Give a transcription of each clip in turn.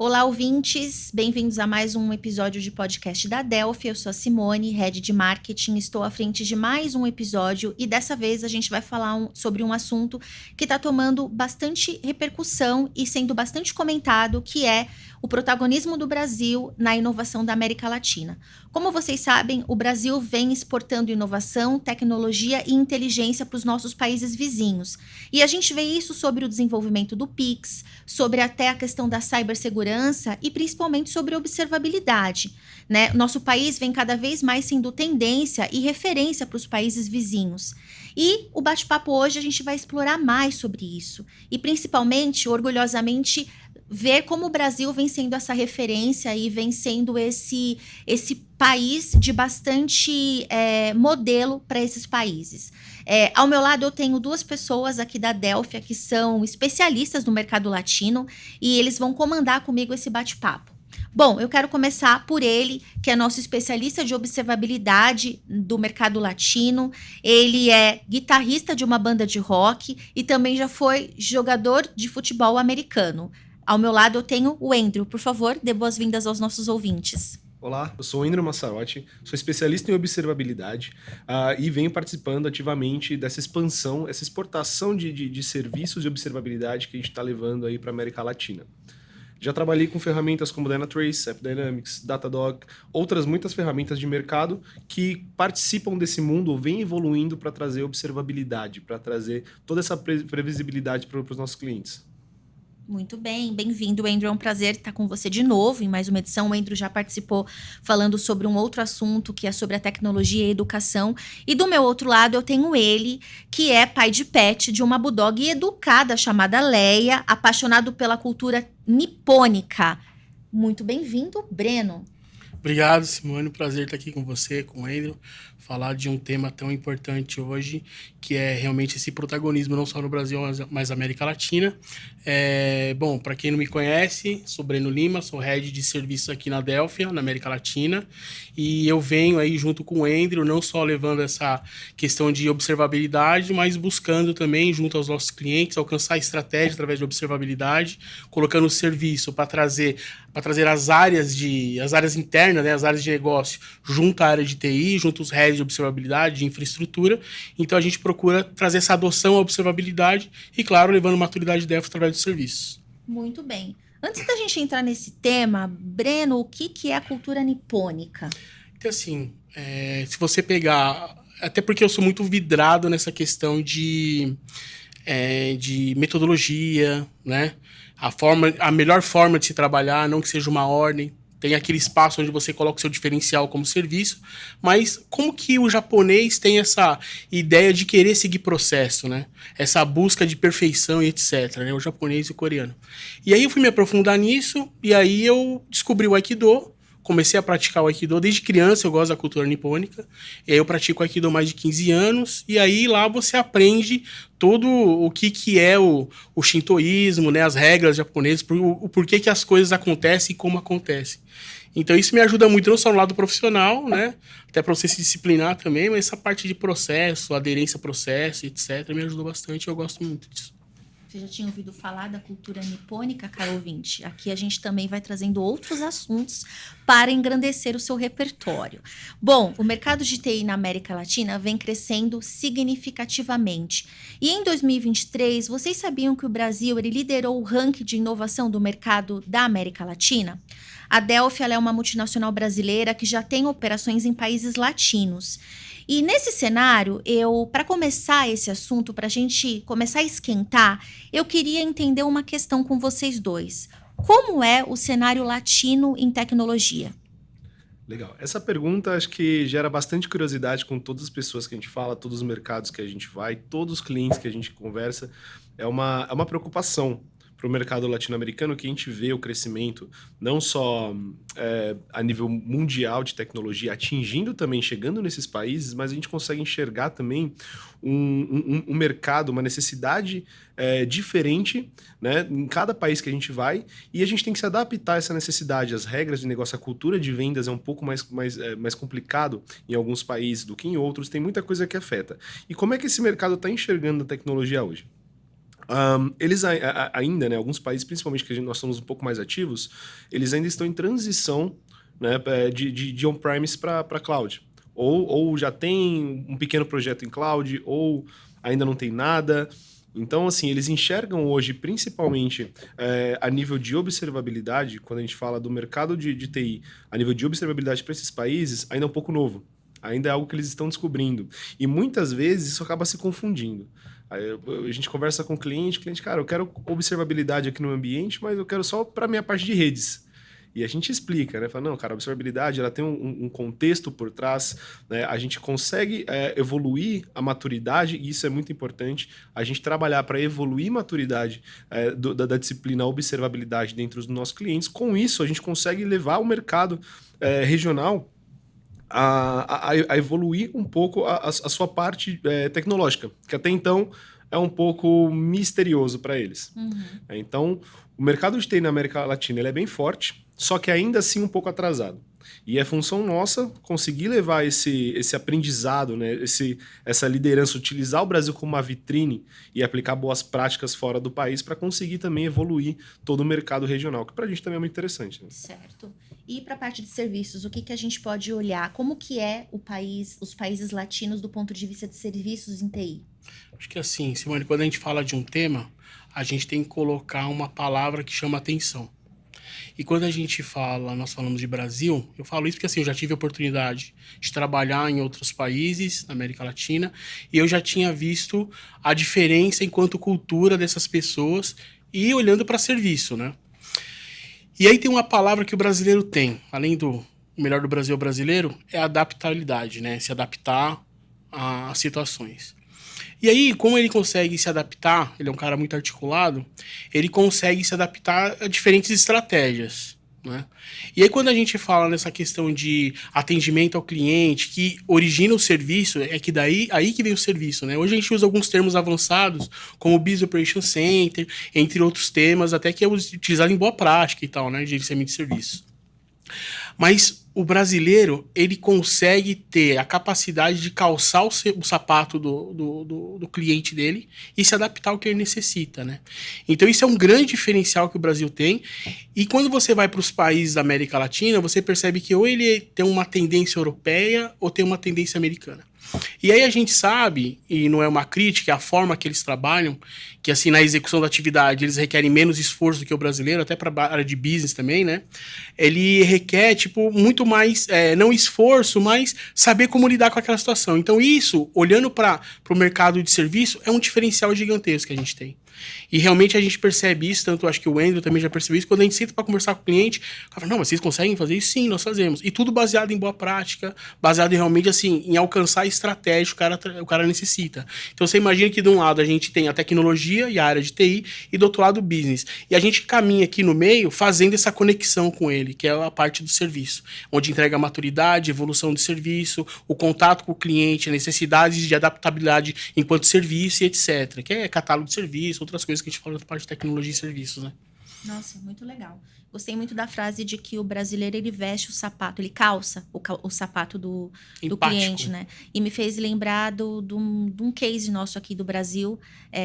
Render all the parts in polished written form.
Olá, ouvintes! Bem-vindos a mais um episódio de podcast da Delphi. Eu sou a Simone, Head de Marketing. Estou à frente de mais um episódio e dessa vez a gente vai falar sobre um assunto que está tomando bastante repercussão e sendo bastante comentado, que é o protagonismo do Brasil na inovação da América Latina. Como vocês sabem, o Brasil vem exportando inovação, tecnologia e inteligência para os nossos países vizinhos. E a gente vê isso sobre o desenvolvimento do Pix, sobre até a questão da cibersegurança e principalmente sobre observabilidade, né? Nosso país vem cada vez mais sendo tendência e referência para os países vizinhos. E o bate-papo hoje a gente vai explorar mais sobre isso e principalmente, orgulhosamente, ver como o Brasil vem sendo essa referência e vem sendo esse país de bastante modelo para esses países. Ao meu lado eu tenho duas pessoas aqui da Delphi que são especialistas no mercado latino e eles vão comandar comigo esse bate-papo. Bom, eu quero começar por ele, que é nosso especialista de observabilidade do mercado latino. Ele é guitarrista de uma banda de rock e também já foi jogador de futebol americano. Ao meu lado eu tenho o Andrew. Por favor, dê boas-vindas aos nossos ouvintes. Olá, eu sou o Andrew Massarotti, sou especialista em observabilidade e venho participando ativamente dessa expansão, essa exportação de serviços de observabilidade que a gente está levando aí para a América Latina. Já trabalhei com ferramentas como Dynatrace, AppDynamics, Datadog, outras muitas ferramentas de mercado que participam desse mundo, vêm evoluindo para trazer observabilidade, para trazer toda essa previsibilidade para os nossos clientes. Muito bem, bem-vindo, Andrew. É um prazer estar com você de novo em mais uma edição. O Andrew já participou falando sobre um outro assunto, que é sobre a tecnologia e a educação. E do meu outro lado eu tenho ele, que é pai de pet de uma bulldog educada chamada Leia, apaixonado pela cultura nipônica. Muito bem-vindo, Breno. Obrigado, Simone. Prazer estar aqui com você, com o Andrew, falar de um tema tão importante hoje, que é realmente esse protagonismo, não só no Brasil, mas na América Latina. Bom, para quem não me conhece, sou Breno Lima, sou Head de Serviços aqui na Delphi, na América Latina, e eu venho aí junto com o Andrew, não só levando essa questão de observabilidade, mas buscando também, junto aos nossos clientes, alcançar estratégia através de observabilidade, colocando o serviço para trazer as áreas internas, né, as áreas de negócio, junto à área de TI, junto aos heads de observabilidade, de infraestrutura. Então, a gente procura trazer essa adoção à observabilidade e, claro, levando maturidade Delphi através dos serviços. Muito bem. Antes da gente entrar nesse tema, Breno, o que é a cultura nipônica? Então, assim, se você pegar... Até porque eu sou muito vidrado nessa questão de metodologia, né? A melhor forma de se trabalhar, não que seja uma ordem. Tem aquele espaço onde você coloca o seu diferencial como serviço, mas como que o japonês tem essa ideia de querer seguir processo, né? Essa busca de perfeição e etc, né? O japonês e o coreano. E aí eu fui me aprofundar nisso, e aí eu descobri o Aikido, comecei a praticar o Aikido desde criança, eu gosto da cultura nipônica, e aí eu pratico o Aikido há mais de 15 anos, e aí lá você aprende todo o que é o shintoísmo, né, as regras japonesas, o porquê que as coisas acontecem e como acontecem. Então isso me ajuda muito, não só no lado profissional, né, até para você se disciplinar também, mas essa parte de processo, aderência a processo, etc, me ajudou bastante, eu gosto muito disso. Você já tinha ouvido falar da cultura nipônica, caro ouvinte? Aqui a gente também vai trazendo outros assuntos para engrandecer o seu repertório. Bom, o mercado de TI na América Latina vem crescendo significativamente. E em 2023, vocês sabiam que o Brasil liderou o ranking de inovação do mercado da América Latina? A Delphi é uma multinacional brasileira que já tem operações em países latinos. E nesse cenário, para começar esse assunto, para a gente começar a esquentar, eu queria entender uma questão com vocês dois. Como é o cenário latino em tecnologia? Legal. Essa pergunta acho que gera bastante curiosidade com todas as pessoas que a gente fala, todos os mercados que a gente vai, todos os clientes que a gente conversa. É uma preocupação para o mercado latino-americano, que a gente vê o crescimento não só a nível mundial de tecnologia, atingindo também, chegando nesses países, mas a gente consegue enxergar também um mercado, uma necessidade diferente, né, em cada país que a gente vai, e a gente tem que se adaptar a essa necessidade. As regras de negócio, a cultura de vendas é um pouco mais complicado em alguns países do que em outros, tem muita coisa que afeta. E como é que esse mercado está enxergando a tecnologia hoje? Eles ainda, né, alguns países, principalmente que nós somos um pouco mais ativos, eles ainda estão em transição, né, de on-premise para cloud. Ou já tem um pequeno projeto em cloud, ou ainda não tem nada. Então, assim, eles enxergam hoje, principalmente a nível de observabilidade, quando a gente fala do mercado de TI, a nível de observabilidade para esses países, ainda é um pouco novo. Ainda é algo que eles estão descobrindo. E muitas vezes isso acaba se confundindo. Aí a gente conversa com o cliente, cara, eu quero observabilidade aqui no ambiente, mas eu quero só para a minha parte de redes. E a gente explica, né? Fala, não, cara, a observabilidade ela tem um contexto por trás, né? A gente consegue evoluir a maturidade, e isso é muito importante, a gente trabalhar para evoluir a maturidade da disciplina observabilidade dentro dos nossos clientes. Com isso, a gente consegue levar o mercado regional a evoluir um pouco a sua parte tecnológica, que até então é um pouco misterioso para eles. Então, o mercado de TI na América Latina ele é bem forte, só que ainda assim um pouco atrasado. E é função nossa conseguir levar esse aprendizado, né, essa liderança, utilizar o Brasil como uma vitrine e aplicar boas práticas fora do país para conseguir também evoluir todo o mercado regional, que para a gente também é muito interessante. Né? Certo. E para a parte de serviços, o que a gente pode olhar? Como que é os países latinos do ponto de vista de serviços em TI? Acho que assim, Simone, quando a gente fala de um tema, a gente tem que colocar uma palavra que chama atenção. E quando a gente fala, nós falamos de Brasil, eu falo isso porque assim, eu já tive a oportunidade de trabalhar em outros países na América Latina e eu já tinha visto a diferença enquanto cultura dessas pessoas e olhando para serviço, né? E aí tem uma palavra que o brasileiro tem, além do melhor do Brasil brasileiro, é a adaptabilidade, né? Se adaptar às situações. E aí, como ele consegue se adaptar, ele é um cara muito articulado, ele consegue se adaptar a diferentes estratégias, né? E aí, quando a gente fala nessa questão de atendimento ao cliente, que origina o serviço, é que aí que vem o serviço, né? Hoje a gente usa alguns termos avançados, como Business Operation Center, entre outros temas, até que é utilizado em boa prática e tal, né? De gerenciamento de serviço. Mas o brasileiro, ele consegue ter a capacidade de calçar o sapato do cliente dele e se adaptar ao que ele necessita, né? Então isso é um grande diferencial que o Brasil tem. E quando você vai para os países da América Latina, você percebe que ou ele tem uma tendência europeia ou tem uma tendência americana. E aí a gente sabe, e não é uma crítica, é a forma que eles trabalham, que assim, na execução da atividade, eles requerem menos esforço do que o brasileiro, até para a área de business também, né? Ele requer, tipo, muito mais, não esforço, mas saber como lidar com aquela situação. Então isso, olhando para o mercado de serviço, é um diferencial gigantesco que a gente tem. E realmente a gente percebe isso, tanto acho que o Andrew também já percebeu isso, quando a gente senta para conversar com o cliente, o cara fala, não, mas vocês conseguem fazer isso? Sim, nós fazemos. E tudo baseado em boa prática, baseado em, realmente assim, em alcançar a estratégia que o cara necessita. Então você imagina que de um lado a gente tem a tecnologia e a área de TI, e do outro lado o business. E a gente caminha aqui no meio fazendo essa conexão com ele, que é a parte do serviço, onde entrega a maturidade, evolução do serviço, o contato com o cliente, a necessidade de adaptabilidade enquanto serviço e etc. Que é catálogo de serviço, outras coisas que a gente fala da parte de tecnologia e serviços, né? Nossa, muito legal. Gostei muito da frase de que o brasileiro, ele veste o sapato, ele calça o sapato do cliente, né? E me fez lembrar de um case nosso aqui do Brasil,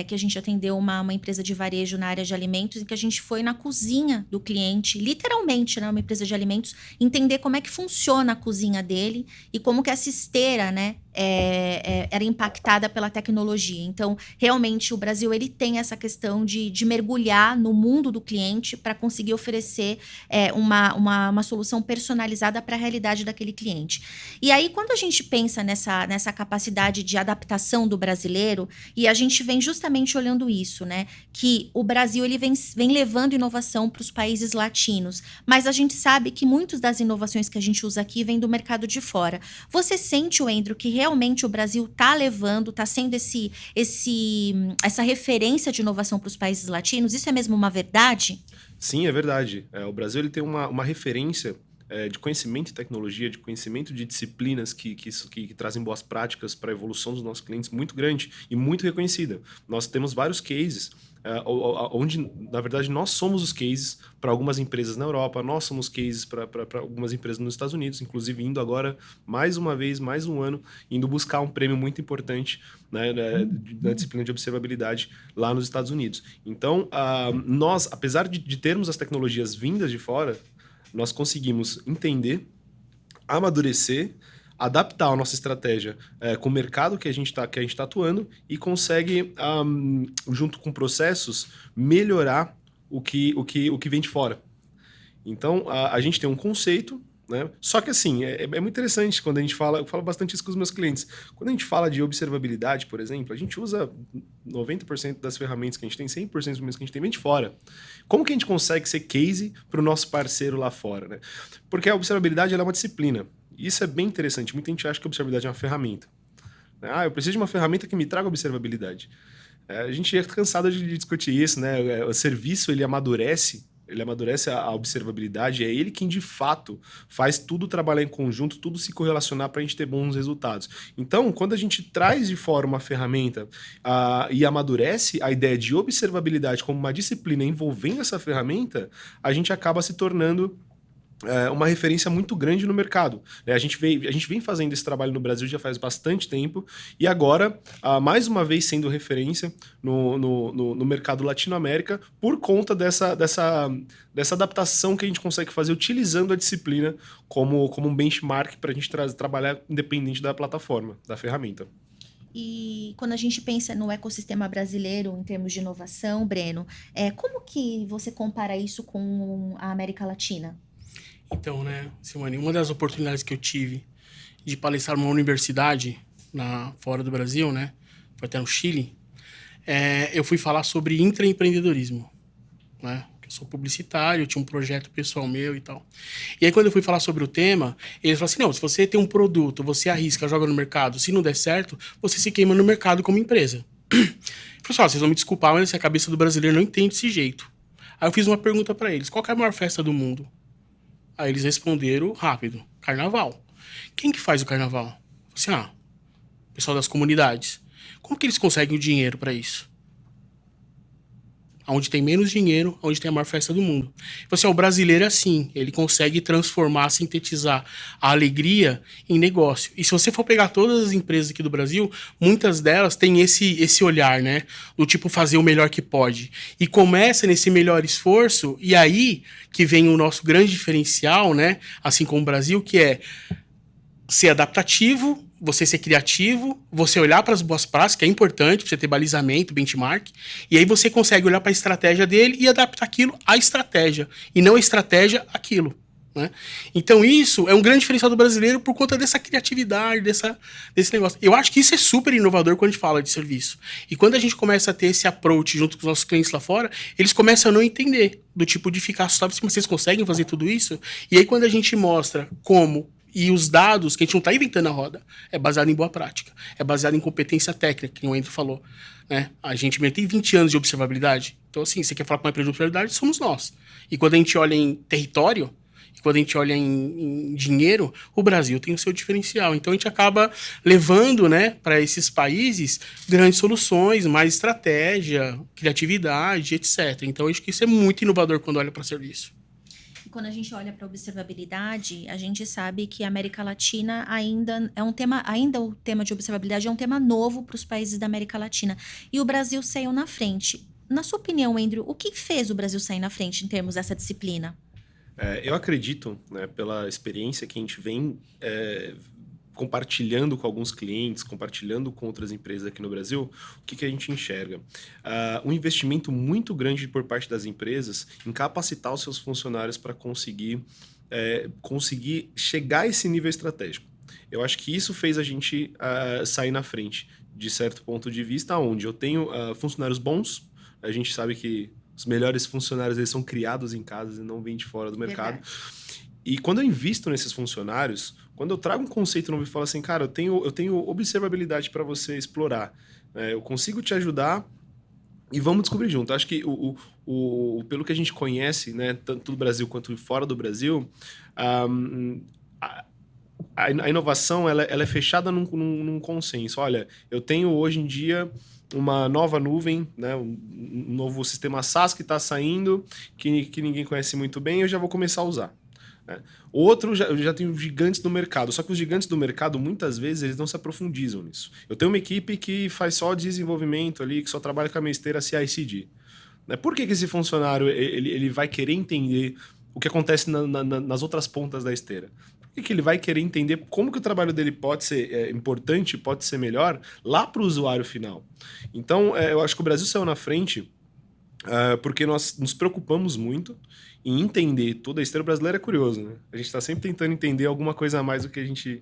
que a gente atendeu uma empresa de varejo na área de alimentos, em que a gente foi na cozinha do cliente, literalmente, né? Uma empresa de alimentos, entender como é que funciona a cozinha dele e como que essa esteira, né? Era impactada pela tecnologia. Então, realmente, o Brasil ele tem essa questão de mergulhar no mundo do cliente para conseguir oferecer uma solução personalizada para a realidade daquele cliente. E aí, quando a gente pensa nessa capacidade de adaptação do brasileiro, e a gente vem justamente olhando isso, né? Que o Brasil ele vem levando inovação para os países latinos, mas a gente sabe que muitas das inovações que a gente usa aqui vêm do mercado de fora. Você sente, Andrew, que realmente o Brasil está levando, está sendo essa referência de inovação para os países latinos? Isso é mesmo uma verdade? Sim, é verdade. O Brasil ele tem uma referência de conhecimento e tecnologia, de conhecimento de disciplinas que trazem boas práticas para a evolução dos nossos clientes muito grande e muito reconhecida. Nós temos vários cases onde, na verdade, nós somos os cases para algumas empresas na Europa, nós somos cases para algumas empresas nos Estados Unidos, inclusive indo agora, mais uma vez, mais um ano, indo buscar um prêmio muito importante, né, da disciplina de observabilidade lá nos Estados Unidos. Então, nós, apesar de termos as tecnologias vindas de fora, nós conseguimos entender, amadurecer, adaptar a nossa estratégia com o mercado que a gente tá atuando e consegue, junto com processos, melhorar o que vem de fora. Então, a gente tem um conceito, né? Só que assim, é muito interessante quando a gente fala, eu falo bastante isso com os meus clientes. Quando a gente fala de observabilidade, por exemplo, a gente usa 90% das ferramentas que a gente tem, 100% das ferramentas que a gente tem vem de fora. Como que a gente consegue ser case para o nosso parceiro lá fora, né? Porque a observabilidade ela é uma disciplina. Isso é bem interessante. Muita gente acha que a observabilidade é uma ferramenta. Eu preciso de uma ferramenta que me traga observabilidade. A gente é cansado de discutir isso, né? O serviço, ele amadurece a observabilidade, é ele quem de fato faz tudo trabalhar em conjunto, tudo se correlacionar para a gente ter bons resultados. Então, quando a gente traz de fora uma ferramenta e amadurece a ideia de observabilidade como uma disciplina envolvendo essa ferramenta, a gente acaba se tornando uma referência muito grande no mercado. A gente vem fazendo esse trabalho no Brasil já faz bastante tempo e agora, mais uma vez sendo referência no mercado Latino-América por conta dessa adaptação que a gente consegue fazer utilizando a disciplina como um benchmark para a gente trabalhar independente da plataforma, da ferramenta. E quando a gente pensa no ecossistema brasileiro em termos de inovação, Breno, como que você compara isso com a América Latina? Então, né, Simone, uma das oportunidades que eu tive de palestrar numa universidade fora do Brasil, né, foi até no Chile, eu fui falar sobre intraempreendedorismo, né, eu sou publicitário, eu tinha um projeto pessoal meu e tal. E aí, quando eu fui falar sobre o tema, eles falaram assim, não, se você tem um produto, você arrisca, joga no mercado, se não der certo, você se queima no mercado como empresa. Eu falei assim, vocês vão me desculpar, mas a cabeça do brasileiro não entende desse jeito. Aí eu fiz uma pergunta para eles, qual que é a maior festa do mundo? Aí eles responderam rápido, carnaval. Quem que faz o carnaval? Eu falei assim, pessoal das comunidades. Como que eles conseguem o dinheiro para isso? Onde tem menos dinheiro, onde tem a maior festa do mundo. O brasileiro é assim, ele consegue transformar, sintetizar a alegria em negócio. E se você for pegar todas as empresas aqui do Brasil, muitas delas têm esse olhar, né? Do tipo fazer o melhor que pode. E começa nesse melhor esforço, e aí que vem o nosso grande diferencial, né? Assim como o Brasil, que é ser adaptativo, você ser criativo, você olhar para as boas práticas, que é importante, pra você ter balizamento, benchmark, e aí você consegue olhar para a estratégia dele e adaptar aquilo à estratégia, e não a estratégia àquilo, né? Então isso é um grande diferencial do brasileiro por conta dessa criatividade, desse negócio. Eu acho que isso é super inovador quando a gente fala de serviço. E quando a gente começa a ter esse approach junto com os nossos clientes lá fora, eles começam a não entender, do tipo de ficar assustado, mas vocês conseguem fazer tudo isso? E aí quando a gente mostra como e os dados, que a gente não está inventando a roda, é baseado em boa prática, é baseado em competência técnica, que o Andrew falou, né? A gente tem 20 anos de observabilidade, então assim, você quer falar com uma empresa de observabilidade, somos nós. E quando a gente olha em território, e quando a gente olha em dinheiro, o Brasil tem o seu diferencial. Então a gente acaba levando, né, para esses países grandes soluções, mais estratégia, criatividade, etc. Então eu acho que isso é muito inovador quando olha para serviço. Quando a gente olha para a observabilidade, a gente sabe que a América Latina ainda é um tema, ainda o tema de observabilidade é um tema novo para os países da América Latina. E o Brasil saiu na frente. Na sua opinião, Andrew, o que fez o Brasil sair na frente em termos dessa disciplina? Eu acredito, né, pela experiência que a gente vem compartilhando com alguns clientes, compartilhando com outras empresas aqui no Brasil, o que a gente enxerga? Um investimento muito grande por parte das empresas em capacitar os seus funcionários para conseguir chegar a esse nível estratégico. Eu acho que isso fez a gente sair na frente, de certo ponto de vista, onde eu tenho funcionários bons, a gente sabe que os melhores funcionários eles são criados em casa e não vêm de fora do mercado. Verdade. E quando eu invisto nesses funcionários, quando eu trago um conceito novo e falo assim, cara, eu tenho observabilidade para você explorar, eu consigo te ajudar E vamos descobrir junto. Acho que pelo que a gente conhece, né, tanto do Brasil quanto fora do Brasil, um, a, a inovação ela é fechada num consenso. Olha, eu tenho hoje em dia uma nova nuvem, né, um novo sistema SaaS que está saindo, que ninguém conhece muito bem, eu já vou começar a usar. Né? Outro, eu já tenho gigantes no mercado, só que os gigantes do mercado, muitas vezes, eles não se aprofundizam nisso. Eu tenho uma equipe que faz só desenvolvimento ali, que só trabalha com a minha esteira CI/CD. Né? Por que esse funcionário ele vai querer entender o que acontece nas outras pontas da esteira? Por que ele vai querer entender como que o trabalho dele pode ser importante, pode ser melhor lá para o usuário final? Então, eu acho que o Brasil saiu na frente porque nós nos preocupamos muito em entender toda a esteira. Brasileira é curioso, né? A gente está sempre tentando entender alguma coisa a mais do que a gente...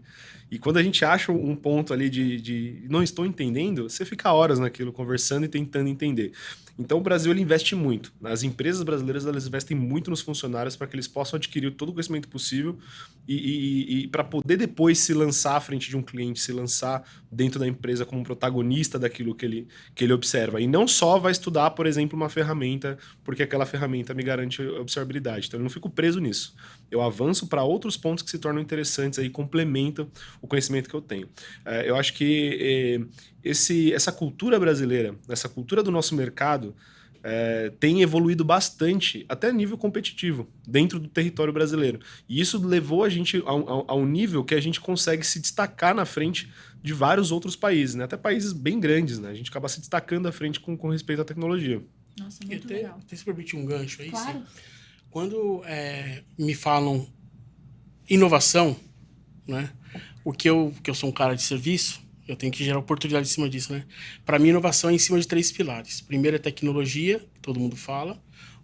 E quando a gente acha um ponto ali de não estou entendendo, você fica horas naquilo, conversando e tentando entender. Então o Brasil ele investe muito. As empresas brasileiras elas investem muito nos funcionários para que eles possam adquirir todo o conhecimento possível e para poder depois se lançar à frente de um cliente, se lançar dentro da empresa como protagonista daquilo que ele observa. E não só vai estudar, por exemplo, uma ferramenta, porque aquela ferramenta me garante observabilidade. Então eu não fico preso nisso. Eu avanço para outros pontos que se tornam interessantes e complementam o conhecimento que eu tenho. Eu acho que essa cultura brasileira, essa cultura do nosso mercado, tem evoluído bastante, até a nível competitivo, dentro do território brasileiro. E isso levou a gente a um nível que a gente consegue se destacar na frente de vários outros países, né? Até países bem grandes, né? A gente acaba se destacando à frente com respeito à tecnologia. Nossa, muito legal. Até se permite um gancho aí, claro. Sim. Quando me falam inovação, né? Que eu sou um cara de serviço, eu tenho que gerar oportunidade em cima disso, né? Para mim, inovação é em cima de 3 pilares. Primeiro é tecnologia, que todo mundo fala.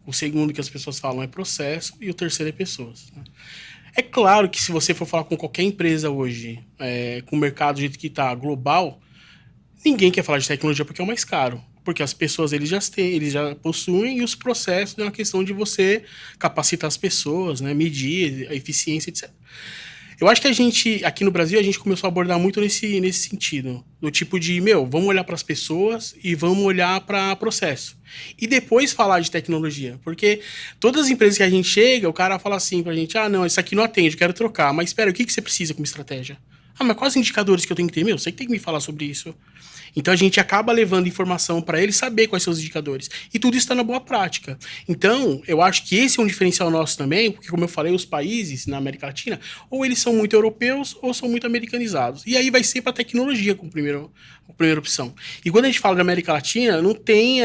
O segundo que as pessoas falam é processo. E o terceiro é pessoas. Né? É claro que se você for falar com qualquer empresa hoje, com o mercado do jeito que está global, ninguém quer falar de tecnologia porque é o mais caro. Porque as pessoas eles já possuem, e os processos é uma questão de você capacitar as pessoas, né? Medir a eficiência, etc. Eu acho que a gente, aqui no Brasil, a gente começou a abordar muito nesse sentido. Do tipo de, vamos olhar para as pessoas e vamos olhar para processo. E depois falar de tecnologia. Porque todas as empresas que a gente chega, o cara fala assim pra gente, não, isso aqui não atende, eu quero trocar. Mas espera, o que você precisa como estratégia? Mas quais os indicadores que eu tenho que ter? Você que tem que me falar sobre isso. Então a gente acaba levando informação para ele saber quais são os indicadores. E tudo está na boa prática. Então, eu acho que esse é um diferencial nosso também, porque, como eu falei, os países na América Latina, ou eles são muito europeus ou são muito americanizados. E aí vai ser para a tecnologia como primeira opção. E quando a gente fala de América Latina, não tem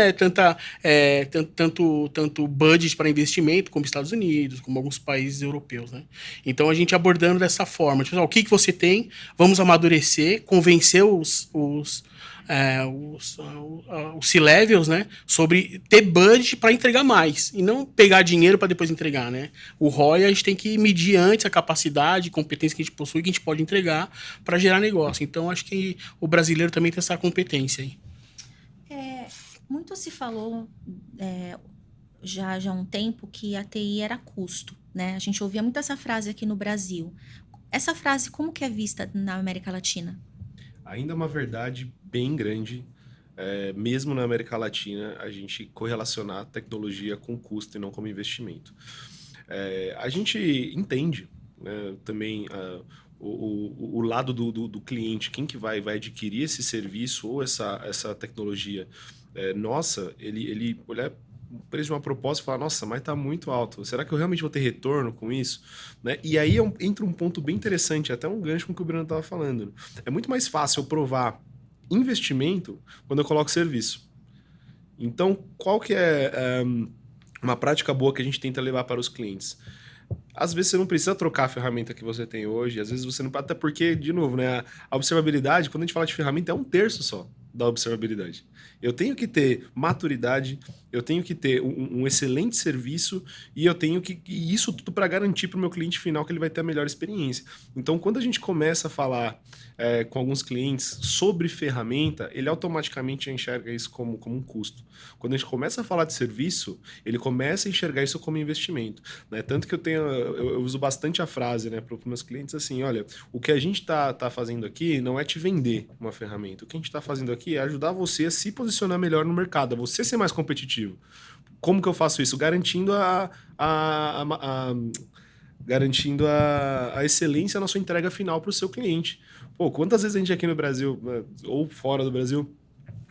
tanto budget para investimento como Estados Unidos, como alguns países europeus. Né? Então a gente abordando dessa forma. Tipo, o que você tem? Vamos amadurecer, convencer os C-levels, né, sobre ter budget para entregar mais e não pegar dinheiro para depois entregar, né? O ROI a gente tem que medir antes a capacidade, competência que a gente possui, que a gente pode entregar para gerar negócio. Então acho que o brasileiro também tem essa competência aí. Muito se falou já há um tempo que a TI era custo, né? A gente ouvia muito essa frase aqui no Brasil. Essa frase como que é vista na América Latina? Ainda é uma verdade bem grande, mesmo na América Latina, a gente correlacionar tecnologia com custo e não como investimento. A gente entende também o lado do cliente, quem que vai adquirir esse serviço ou essa tecnologia nossa, ele olhar o preço de uma proposta e falar, nossa, mas está muito alto. Será que eu realmente vou ter retorno com isso? Né? E aí entra um ponto bem interessante, até um gancho com o que o Bruno estava falando. É muito mais fácil eu provar investimento quando eu coloco serviço. Então, qual que é uma prática boa que a gente tenta levar para os clientes? Às vezes você não precisa trocar a ferramenta que você tem hoje, às vezes você não... Até porque, de novo, né, a observabilidade, quando a gente fala de ferramenta, é 1/3 só da observabilidade. Eu tenho que ter maturidade, eu tenho que ter um excelente serviço e eu tenho que... E isso tudo para garantir para o meu cliente final que ele vai ter a melhor experiência. Então, quando a gente começa a falar com alguns clientes sobre ferramenta, ele automaticamente enxerga isso como um custo. Quando a gente começa a falar de serviço, ele começa a enxergar isso como investimento. Né? Tanto que eu uso bastante a frase, né, para os meus clientes assim, olha, o que a gente está fazendo aqui não é te vender uma ferramenta. O que a gente está fazendo aqui aqui, é ajudar você a se posicionar melhor no mercado, a você ser mais competitivo. Como que eu faço isso? Garantindo garantindo a excelência na sua entrega final para o seu cliente. Pô, quantas vezes a gente aqui no Brasil, ou fora do Brasil,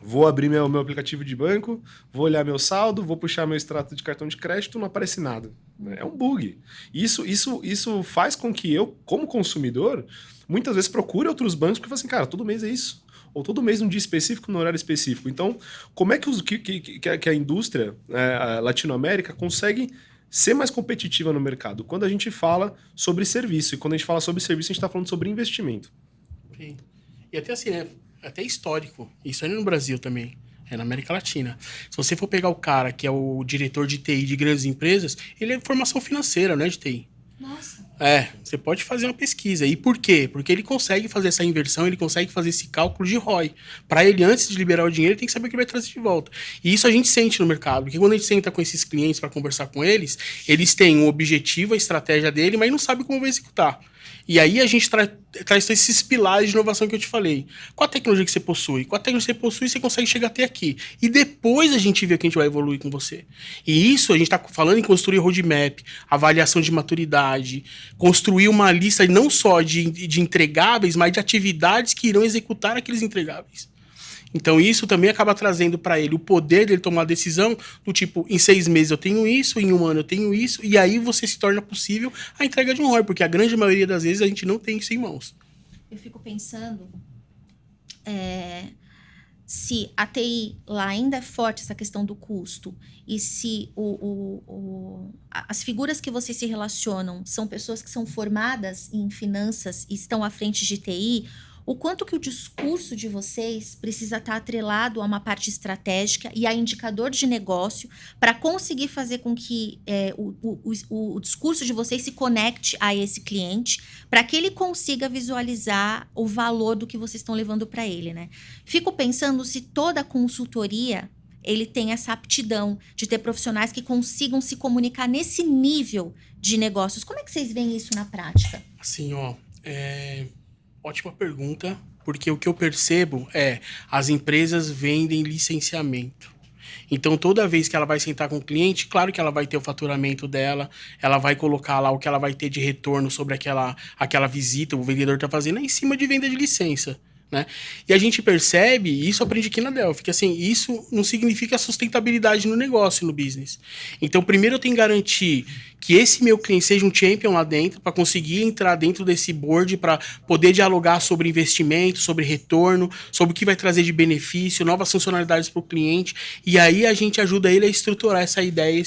vou abrir meu aplicativo de banco, vou olhar meu saldo, vou puxar meu extrato de cartão de crédito, não aparece nada. É um bug. Isso faz com que eu, como consumidor, muitas vezes procure outros bancos porque eu falo assim, cara, todo mês é isso. Ou todo mês num dia específico, no horário específico. Então, como é que a indústria a Latinoamérica consegue ser mais competitiva no mercado? Quando a gente fala sobre serviço. E quando a gente fala sobre serviço, a gente está falando sobre investimento. Sim. E até assim, né? Até histórico. Isso aí no Brasil também. É na América Latina. Se você for pegar o cara que é o diretor de TI de grandes empresas, ele é formação financeira, não é de TI. Nossa. Você pode fazer uma pesquisa. E por quê? Porque ele consegue fazer essa inversão, ele consegue fazer esse cálculo de ROI. Para ele, antes de liberar o dinheiro, ele tem que saber o que ele vai trazer de volta. E isso a gente sente no mercado. Porque quando a gente senta com esses clientes para conversar com eles, eles têm um objetivo, a estratégia dele, mas não sabem como vai executar. E aí a gente traz esses pilares de inovação que eu te falei. Qual a tecnologia que você possui? Qual a tecnologia que você possui, você consegue chegar até aqui. E depois a gente vê o que a gente vai evoluir com você. E isso a gente está falando em construir roadmap, avaliação de maturidade, construir uma lista não só de entregáveis, mas de atividades que irão executar aqueles entregáveis. Então isso também acaba trazendo para ele o poder dele tomar a decisão do tipo, em 6 meses eu tenho isso, em 1 ano eu tenho isso, e aí você se torna possível a entrega de um ROI, porque a grande maioria das vezes a gente não tem isso em mãos. Eu fico pensando se a TI lá ainda é forte, essa questão do custo, e se as figuras que vocês se relacionam são pessoas que são formadas em finanças e estão à frente de TI, o quanto que o discurso de vocês precisa estar atrelado a uma parte estratégica e a indicador de negócio para conseguir fazer com que o discurso de vocês se conecte a esse cliente, para que ele consiga visualizar o valor do que vocês estão levando para ele, né? Fico pensando se toda a consultoria ele tem essa aptidão de ter profissionais que consigam se comunicar nesse nível de negócios. Como é que vocês veem isso na prática? Assim, ótima pergunta, porque o que eu percebo é as empresas vendem licenciamento. Então, toda vez que ela vai sentar com o cliente, claro que ela vai ter o faturamento dela, ela vai colocar lá o que ela vai ter de retorno sobre aquela visita, o vendedor está fazendo, é em cima de venda de licença. Né? E a gente percebe, e isso aprendi aqui na Delphi, que assim, isso não significa sustentabilidade no negócio, no business. Então, primeiro eu tenho que garantir que esse meu cliente seja um champion lá dentro, para conseguir entrar dentro desse board, para poder dialogar sobre investimento, sobre retorno, sobre o que vai trazer de benefício, novas funcionalidades para o cliente, e aí a gente ajuda ele a estruturar essa ideia,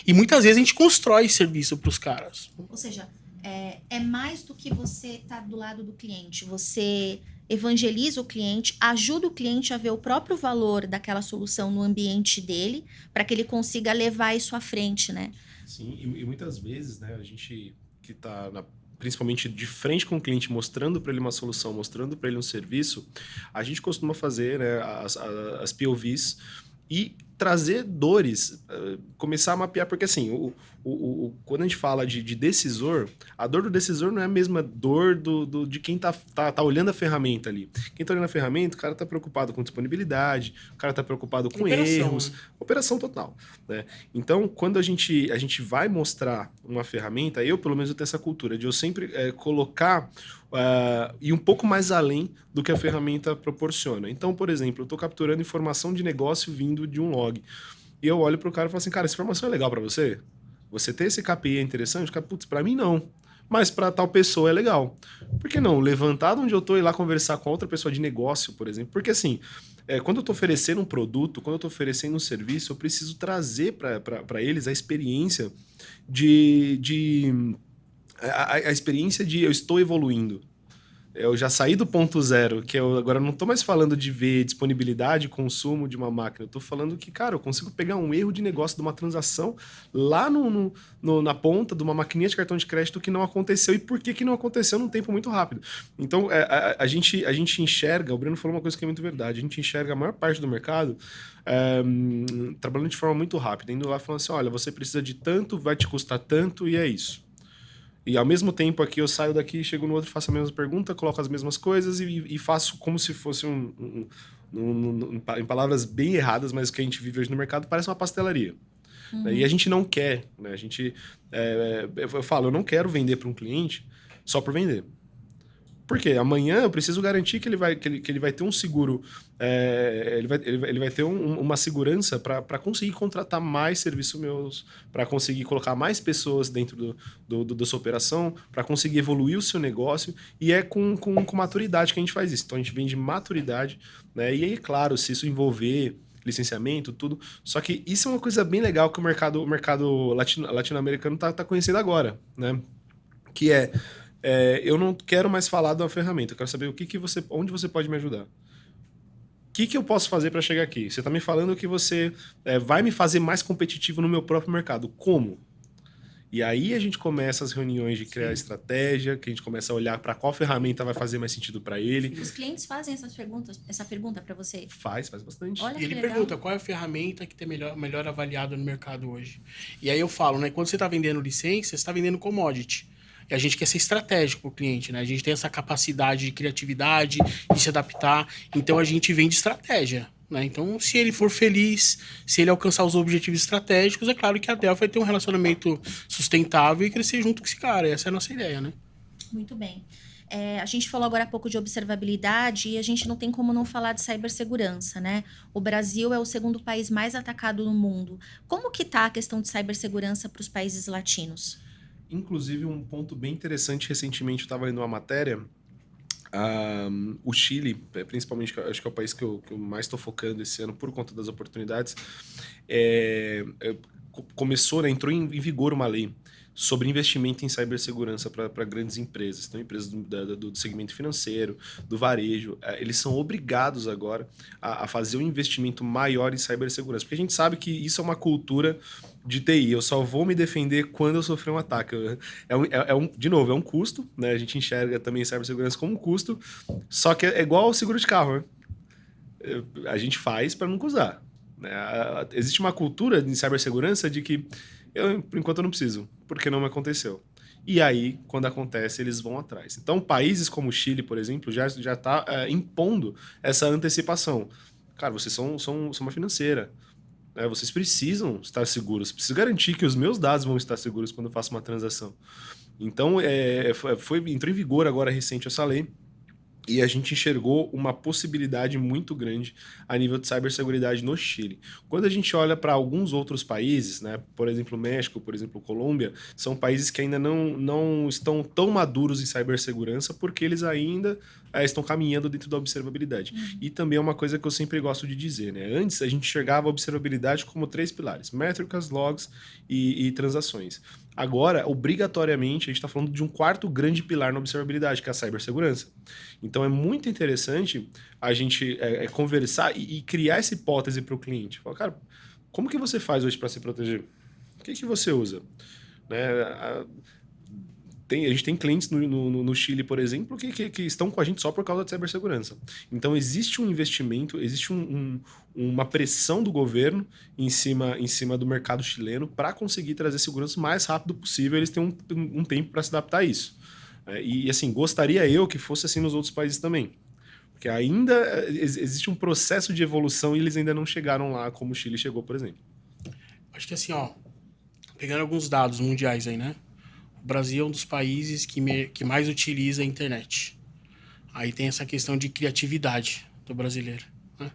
e muitas vezes a gente constrói serviço para os caras. Ou seja, é mais do que você estar do lado do cliente, você evangeliza o cliente, ajuda o cliente a ver o próprio valor daquela solução no ambiente dele, para que ele consiga levar isso à frente, né? Sim, e muitas vezes, né, a gente que está principalmente de frente com o cliente, mostrando para ele uma solução, mostrando para ele um serviço, a gente costuma fazer, né, as POVs e trazer dores, começar a mapear, porque assim, quando a gente fala de decisor, a dor do decisor não é a mesma dor de quem tá olhando a ferramenta ali. Quem tá olhando a ferramenta, o cara tá preocupado com disponibilidade, o cara tá preocupado com erros, né? Operação total, né? Então, quando a gente vai mostrar uma ferramenta, eu pelo menos eu tenho essa cultura de eu sempre colocar e um pouco mais além do que a ferramenta proporciona. Então, por exemplo, eu estou capturando informação de negócio vindo de um log. E eu olho para o cara e falo assim, cara, essa informação é legal para você? Você ter esse KPI é interessante? Putz, para mim não. Mas para tal pessoa é legal. Por que não? Levantar de onde eu estou e ir lá conversar com outra pessoa de negócio, por exemplo. Porque assim, quando eu estou oferecendo um produto, quando eu estou oferecendo um serviço, eu preciso trazer para eles a experiência a experiência de eu estou evoluindo. Eu já saí do ponto zero, que eu agora não estou mais falando de ver disponibilidade, consumo de uma máquina. Eu estou falando que, cara, eu consigo pegar um erro de negócio de uma transação lá na ponta de uma maquininha de cartão de crédito que não aconteceu e por que não aconteceu num tempo muito rápido. Então, a gente enxerga, o Breno falou uma coisa que é muito verdade, a gente enxerga a maior parte do mercado trabalhando de forma muito rápida, indo lá falando assim, olha, você precisa de tanto, vai te custar tanto e é isso. E ao mesmo tempo aqui eu saio daqui, chego no outro, faço a mesma pergunta, coloco as mesmas coisas e faço como se fosse em palavras bem erradas, mas o que a gente vive hoje no mercado parece uma pastelaria. Né? E a gente não quer, né? A gente, eu falo, eu não quero vender para um cliente só por vender. Por quê? Amanhã eu preciso garantir que ele vai ter um seguro, ele vai ter uma segurança para conseguir contratar mais serviços meus, para conseguir colocar mais pessoas dentro da sua operação, para conseguir evoluir o seu negócio, e é com maturidade que a gente faz isso. Então a gente vende maturidade, né? E aí, claro, se isso envolver licenciamento, tudo. Só que isso é uma coisa bem legal que o mercado latino-americano tá conhecendo agora, né? Que eu não quero mais falar de uma ferramenta, eu quero saber onde você pode me ajudar. O que eu posso fazer para chegar aqui? Você está me falando que você vai me fazer mais competitivo no meu próprio mercado. Como? E aí a gente começa as reuniões de criar estratégia, que a gente começa a olhar para qual ferramenta vai fazer mais sentido para ele. Os clientes fazem essa pergunta para você? Faz bastante. Olha, e ele legal. pergunta qual é a ferramenta que tem melhor avaliada no mercado hoje. E aí eu falo, né? Quando você está vendendo licença, você está vendendo commodity. E a gente quer ser estratégico para o cliente, né? A gente tem essa capacidade de criatividade, de se adaptar. Então, a gente vende estratégia, né? Então, se ele for feliz, se ele alcançar os objetivos estratégicos, é claro que a Delphi vai ter um relacionamento sustentável e crescer junto com esse cara. Essa é a nossa ideia, né? Muito bem. A gente falou agora há pouco de observabilidade e a gente não tem como não falar de cibersegurança, né? O Brasil é o segundo país mais atacado no mundo. Como que está a questão de cibersegurança para os países latinos? Inclusive, um ponto bem interessante, recentemente eu estava lendo uma matéria, o Chile, principalmente, acho que é o país que eu mais estou focando esse ano por conta das oportunidades, começou, né, entrou em vigor uma lei sobre investimento em cibersegurança para grandes empresas. Então, empresas do segmento financeiro, do varejo, eles são obrigados agora a fazer um investimento maior em cibersegurança, porque a gente sabe que isso é uma cultura de TI. Eu só vou me defender quando eu sofrer um ataque. De novo, é um custo, né? A gente enxerga também cibersegurança como um custo, só que é igual ao seguro de carro, né? A gente faz para nunca usar. Né? Existe uma cultura em cibersegurança de que por enquanto eu não preciso, porque não me aconteceu. E aí, quando acontece, eles vão atrás. Então, países como o Chile, por exemplo, já está impondo essa antecipação. Cara, vocês são uma financeira. Né? Vocês precisam estar seguros. Preciso garantir que os meus dados vão estar seguros quando eu faço uma transação. Então, entrou em vigor agora recente essa lei. E a gente enxergou uma possibilidade muito grande a nível de ciberseguridade no Chile. Quando a gente olha para alguns outros países, né, por exemplo, México, por exemplo, Colômbia, são países que ainda não estão tão maduros em cibersegurança porque eles ainda estão caminhando dentro da observabilidade. E também é uma coisa que eu sempre gosto de dizer, né? Antes a gente enxergava a observabilidade como 3 pilares: métricas, logs e transações. Agora, obrigatoriamente, a gente está falando de um quarto grande pilar na observabilidade, que é a cibersegurança. Então, é muito interessante a gente conversar e criar essa hipótese para o cliente. Falar, cara, como que você faz hoje para se proteger? O que você usa? Né? A gente tem clientes no Chile, por exemplo, que estão com a gente só por causa de cibersegurança. Então, existe um investimento, existe uma pressão do governo em cima do mercado chileno para conseguir trazer segurança o mais rápido possível. Eles têm um tempo para se adaptar a isso. E, assim, gostaria eu que fosse assim nos outros países também. Porque ainda existe um processo de evolução e eles ainda não chegaram lá como o Chile chegou, por exemplo. Acho que assim, pegando alguns dados mundiais aí, né? O Brasil é um dos países que mais utiliza a internet. Aí tem essa questão de criatividade do brasileiro, né?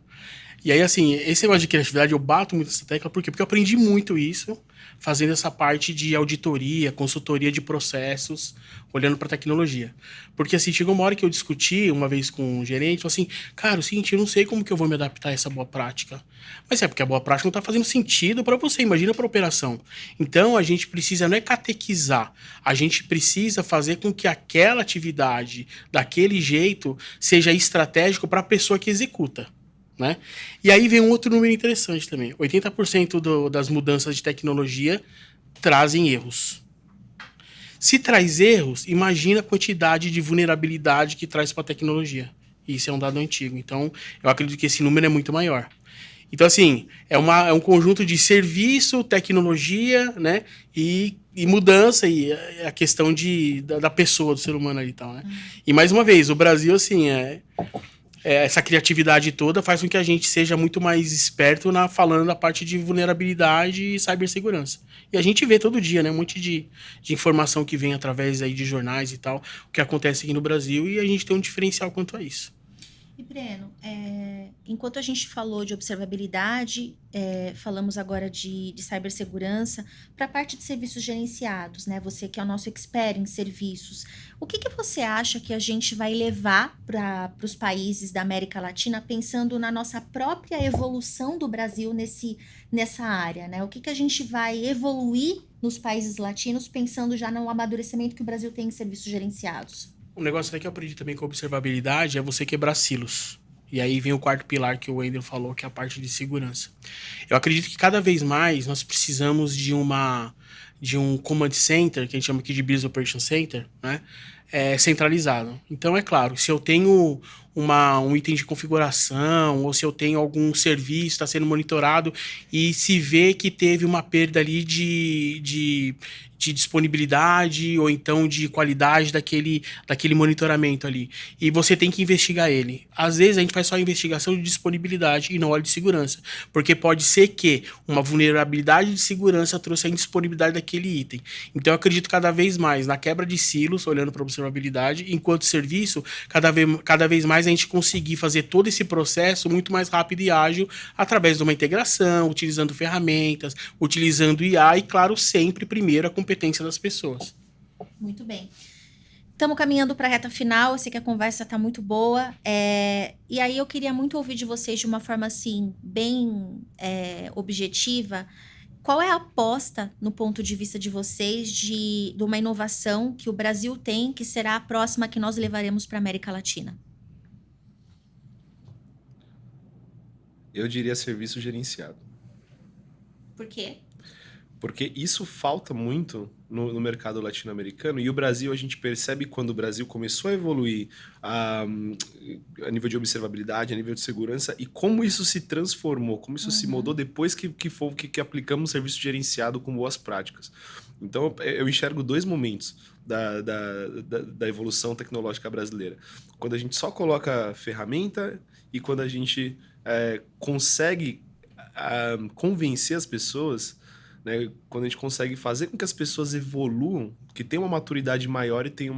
E aí, assim, esse negócio de criatividade, eu bato muito nessa tecla, por quê? Porque eu aprendi muito isso fazendo essa parte de auditoria, consultoria de processos, olhando para tecnologia. Porque, assim, chegou uma hora que eu discuti uma vez com um gerente, falou assim, cara, é o seguinte, eu não sei como que eu vou me adaptar a essa boa prática. Mas é porque a boa prática não está fazendo sentido para você, imagina para a operação. Então, a gente precisa, não é catequizar, a gente precisa fazer com que aquela atividade, daquele jeito, seja estratégico para a pessoa que executa. Né? E aí vem um outro número interessante também. 80% das mudanças de tecnologia trazem erros. Se traz erros, imagina a quantidade de vulnerabilidade que traz para a tecnologia. Isso é um dado antigo. Então, eu acredito que esse número é muito maior. Então, assim, é um conjunto de serviço, tecnologia, né? E mudança, e a questão da pessoa, do ser humano ali e tal, né? E, mais uma vez, o Brasil, assim, essa criatividade toda faz com que a gente seja muito mais esperto falando da parte de vulnerabilidade e cibersegurança. E a gente vê todo dia, né? Um monte de informação que vem através aí de jornais e tal, o que acontece aqui no Brasil, e a gente tem um diferencial quanto a isso. E, Breno, enquanto a gente falou de observabilidade, falamos agora de cibersegurança, para a parte de serviços gerenciados, né? Você que é o nosso expert em serviços, o que você acha que a gente vai levar para os países da América Latina, pensando na nossa própria evolução do Brasil nessa área, né? O que a gente vai evoluir nos países latinos, pensando já no amadurecimento que o Brasil tem em serviços gerenciados? Um negócio até que eu aprendi também com observabilidade é você quebrar silos. E aí vem o quarto pilar que o Wendel falou, que é a parte de segurança. Eu acredito que cada vez mais nós precisamos de um command center, que a gente chama aqui de Business Operation Center, né? Centralizado. Então, é claro, se eu tenho um item de configuração, ou se eu tenho algum serviço, está sendo monitorado, e se vê que teve uma perda ali de disponibilidade, ou então de qualidade daquele monitoramento ali. E você tem que investigar ele. Às vezes a gente faz só a investigação de disponibilidade e não olha de segurança. Porque pode ser que uma vulnerabilidade de segurança trouxe a indisponibilidade daquele item. Então eu acredito cada vez mais na quebra de silos, olhando para a observabilidade, enquanto serviço, cada vez mais a gente conseguir fazer todo esse processo muito mais rápido e ágil através de uma integração, utilizando ferramentas, utilizando IA e, claro, sempre primeiro a competência das pessoas. Muito bem. Estamos caminhando para a reta final, eu sei que a conversa está muito boa, e aí eu queria muito ouvir de vocês de uma forma assim, bem objetiva, qual é a aposta, no ponto de vista de vocês, de uma inovação que o Brasil tem, que será a próxima que nós levaremos para a América Latina? Eu diria serviço gerenciado. Por quê? Porque isso falta muito no mercado latino-americano, e o Brasil, a gente percebe quando o Brasil começou a evoluir a nível de observabilidade, a nível de segurança, e como isso se transformou, como isso se mudou depois que aplicamos um serviço gerenciado com boas práticas. Então, eu enxergo dois momentos da evolução tecnológica brasileira. Quando a gente só coloca ferramenta e quando a gente consegue convencer as pessoas, né, quando a gente consegue fazer com que as pessoas evoluam, que tenham uma maturidade maior e tenham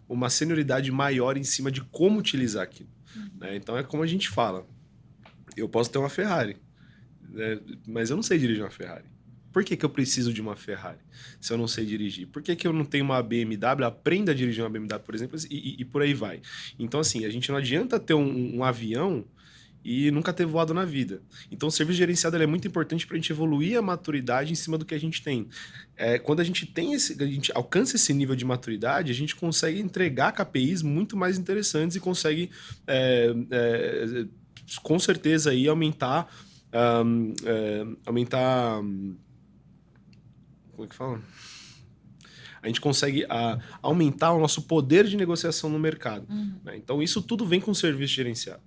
uma senioridade maior em cima de como utilizar aquilo. Né? Então é como a gente fala, eu posso ter uma Ferrari, né, mas eu não sei dirigir uma Ferrari. Por que eu preciso de uma Ferrari se eu não sei dirigir? Por que eu não tenho uma BMW? Aprenda a dirigir uma BMW, por exemplo, e por aí vai. Então, assim, a gente não adianta ter um avião e nunca ter voado na vida. Então, o serviço gerenciado é muito importante para a gente evoluir a maturidade em cima do que a gente tem. Quando a gente alcança esse nível de maturidade, a gente consegue entregar KPIs muito mais interessantes e consegue, com certeza, aí, aumentar... Como é que fala? A gente consegue aumentar o nosso poder de negociação no mercado. Né? Então, isso tudo vem com o serviço gerenciado.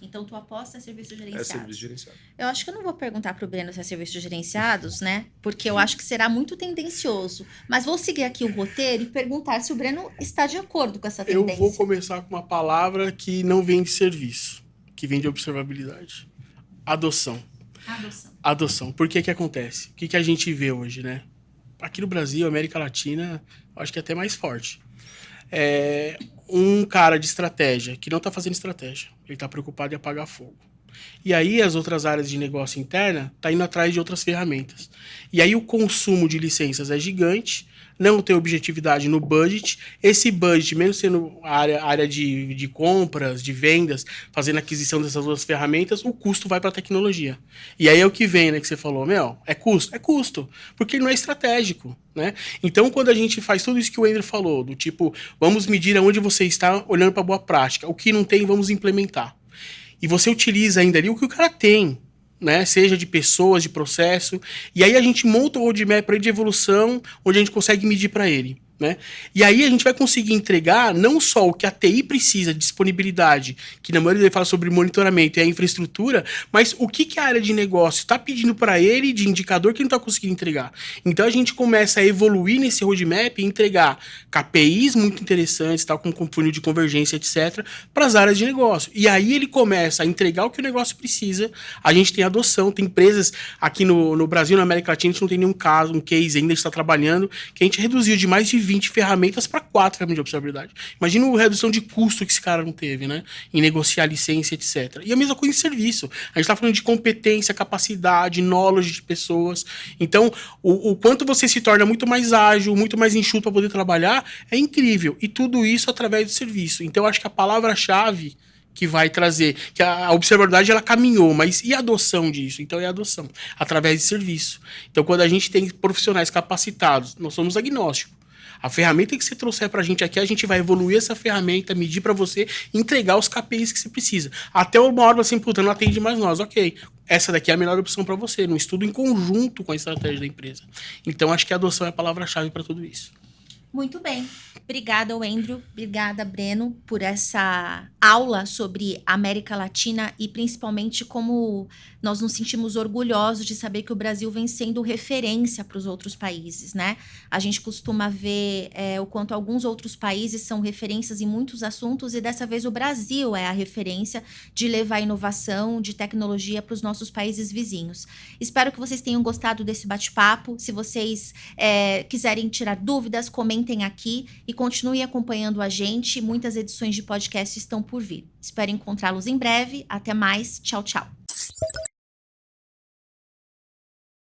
Então, tua aposta é serviços gerenciados. É serviço gerenciado. Eu acho que eu não vou perguntar para o Breno se é serviços gerenciados, né? Porque eu acho que será muito tendencioso. Mas vou seguir aqui o roteiro e perguntar se o Breno está de acordo com essa tendência. Eu vou começar com uma palavra que não vem de serviço, que vem de observabilidade. Adoção. Adoção. Por que acontece? O que a gente vê hoje, né? Aqui no Brasil, América Latina, acho que é até mais forte. Um cara de estratégia que não está fazendo estratégia. Ele está preocupado em apagar fogo. E aí as outras áreas de negócio interna estão indo atrás de outras ferramentas. E aí o consumo de licenças é gigante, não tem objetividade no budget. Esse budget, mesmo sendo a área de compras, de vendas, fazendo aquisição dessas outras ferramentas, o custo vai para a tecnologia. E aí é o que vem, né, que você falou, é custo? É custo, porque ele não é estratégico, né? Então, quando a gente faz tudo isso que o Wendel falou, do tipo, vamos medir aonde você está olhando para a boa prática, o que não tem, vamos implementar. E você utiliza ainda ali o que o cara tem, né? Seja de pessoas, de processo, e aí a gente monta o roadmap para ele de evolução, onde a gente consegue medir para ele. né? E aí a gente vai conseguir entregar não só o que a TI precisa de disponibilidade, que na maioria ele fala sobre monitoramento e a infraestrutura, mas o que a área de negócio está pedindo para ele de indicador que ele não está conseguindo entregar. Então a gente começa a evoluir nesse roadmap e entregar KPIs muito interessantes, tal como funil de convergência, etc., para as áreas de negócio. E aí ele começa a entregar o que o negócio precisa. A gente tem adoção, tem empresas aqui no Brasil, na América Latina, a gente não tem nenhum caso, um case ainda, a gente está trabalhando, que a gente reduziu de mais de 20 ferramentas para 4 ferramentas de observabilidade. Imagina a redução de custo que esse cara não teve, né? Em negociar licença, etc. E a mesma coisa em serviço. A gente está falando de competência, capacidade, knowledge de pessoas. Então, o quanto você se torna muito mais ágil, muito mais enxuto para poder trabalhar, é incrível. E tudo isso através do serviço. Então, eu acho que a palavra-chave que vai trazer, que a observabilidade ela caminhou, mas e a adoção disso? Então é a adoção, através de serviço. Então quando a gente tem profissionais capacitados, nós somos agnósticos. A ferramenta que você trouxer pra gente aqui, a gente vai evoluir essa ferramenta, medir para você, entregar os KPIs que você precisa. Até uma hora você, puta, não atende mais nós, ok. Essa daqui é a melhor opção para você, num estudo em conjunto com a estratégia da empresa. Então acho que a adoção é a palavra-chave para tudo isso. Muito bem. Obrigada, Andrew. Obrigada, Breno, por essa aula sobre a América Latina e principalmente como nós nos sentimos orgulhosos de saber que o Brasil vem sendo referência para os outros países, né? A gente costuma ver o quanto alguns outros países são referências em muitos assuntos e dessa vez o Brasil é a referência de levar inovação, de tecnologia para os nossos países vizinhos. Espero que vocês tenham gostado desse bate-papo. Se vocês quiserem tirar dúvidas, comentem aqui e continue acompanhando a gente. Muitas edições de podcast estão por vir. Espero encontrá-los em breve. Até mais. Tchau, tchau.